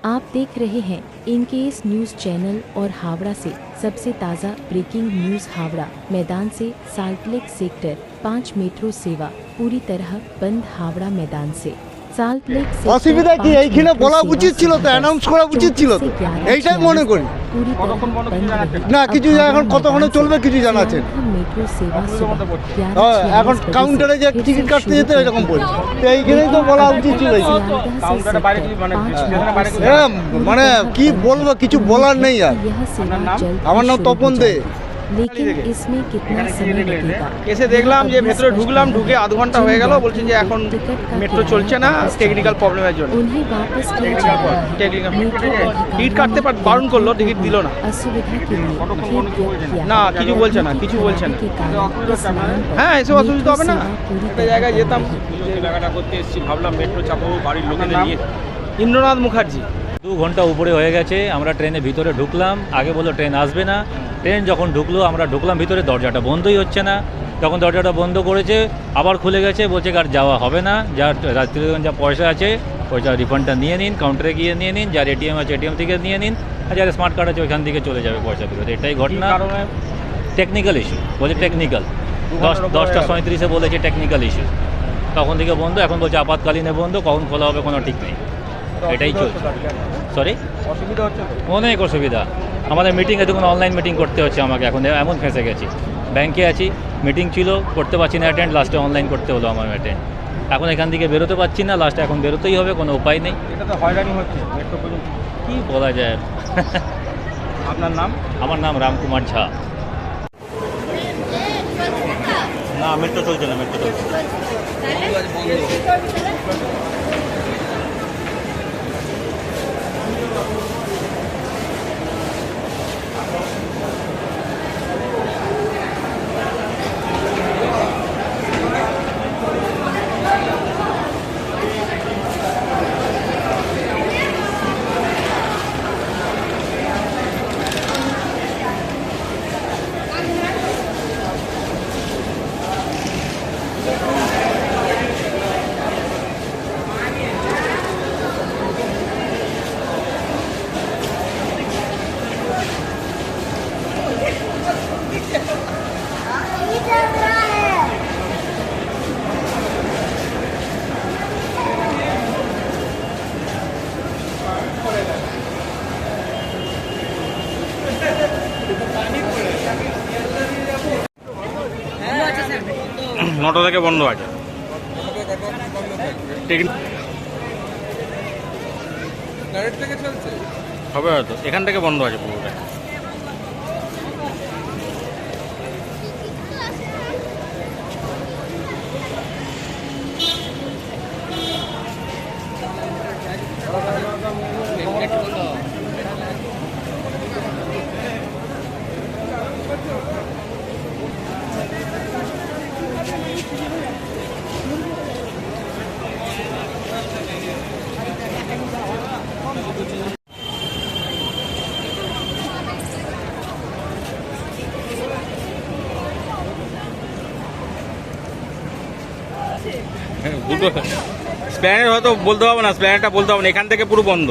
आप देख रहे हैं इनकेस न्यूज चैनल और हावड़ा से सबसे ताज़ा ब्रेकिंग न्यूज। हावड़ा मैदान से साल्टलेक सेक्टर 5 मेट्रो सेवा पूरी तरह बंद। हावड़ा मैदान से साल्टलेक অসুবিধা কি এইখানে বলা উচিত ছিল তো, অ্যানাউন্স করা উচিত ছিল তো, এইটাই মনে করি। না কিছু এখন কতক্ষণে চলবে কিছু জানাচ্ছেন মেট্রো সেবা এখন কাউন্টারে যে টিকিট কাটতে যেতে এরকম বলছে, তো এইখানেই তো বলা উচিত ছিল। মানে কি বলবো, কিছু বলার নেই। আর আমার নাম তপন দে। लेकिन इसमें कितना समय लगेगा? এসে দেখলাম যে ভেতরে ঢুকলাম, ঢুকে আধ ঘন্টা হয়ে গেল, বলছে যে এখন মেট্রো চলছে না টেকনিক্যাল প্রবলেমের জন্য। उन्हें वापस किया जा रहा है। টিকিট কাটতে বারণ করলো, টিকিট দিল না। असुविधा के लिए না কিছু বলছে না, কিছু বলছে না। হ্যাঁ এসে অসুবিধা হবে না, একটা জায়গায় যেতাম জায়গাটা করতে এসেছি, ভাবলাম মেট্রো চাপবো বাড়ির লোকেদের নিয়ে। ইন্দ্রনাথ মুখার্জি। 2 ঘন্টা উপরে হয়ে গেছে, আমরা ট্রেনে ভিতরে ঢুকলাম, আগে বললো ট্রেন আসবে না। ট্রেন যখন ঢুকলো আমরা ঢুকলাম ভিতরে, দরজাটা বন্ধই হচ্ছে না। যখন দরজাটা বন্ধ করেছে আবার খুলে গেছে, বলছে আর যাওয়া হবে না, যার রাত্রিগঞ্জ যা পয়সা আছে পয়সা রিফান্ডটা নিয়ে নিন, কাউন্টারে গিয়ে নিয়ে নিন, যার এটিএম আছে এটিএম থেকে নিয়ে নিন, আর যার স্মার্ট কার্ড আছে ওইখান থেকে চলে যাবে পয়সা ফেরত। এটাই ঘটনা। টেকনিক্যাল ইস্যু বলছে, টেকনিক্যাল 10টা 37-এ বলেছে টেকনিক্যাল ইস্যু, তখন থেকে বন্ধ। এখন বলছে আপাতকালীনে বন্ধ, কখন খোলা হবে কোনো ঠিক নেই। এটাই চলছে। সরি, অসুবিধা হচ্ছে অনেক অসুবিধা। আমাদের মিটিংয়ে দেখুন অনলাইন মিটিং করতে হচ্ছে আমাকে, এখন এমন ফেঁসে গেছি। ব্যাংকে আছি, মিটিং ছিল, করতে পারছি না অ্যাটেন্ড, লাস্টে অনলাইন করতে হলো আমার অ্যাটেন্ড। এখন এখান থেকে বেরোতে পারছি না, লাস্টে এখন বেরোতেই হবে, কোনো উপায় নেই। এটা তো হয়রানি হচ্ছে মেট্রো পর্যন্ত। কী বলা যায়। আপনার নাম? আমার নাম রামকুমার ঝা। না মেট্রো চলছে না, মেট্রো চলছে না। নটা থেকে বন্ধ আছে। হবে হয়তো, এখান থেকে বন্ধ আছে পুরোটা। দুটো স্প্ল্যানেড হয়তো বলতে পারবো না, স্প্ল্যানেডটা বলতে পারবো না, এখান থেকে পুরো বন্ধ।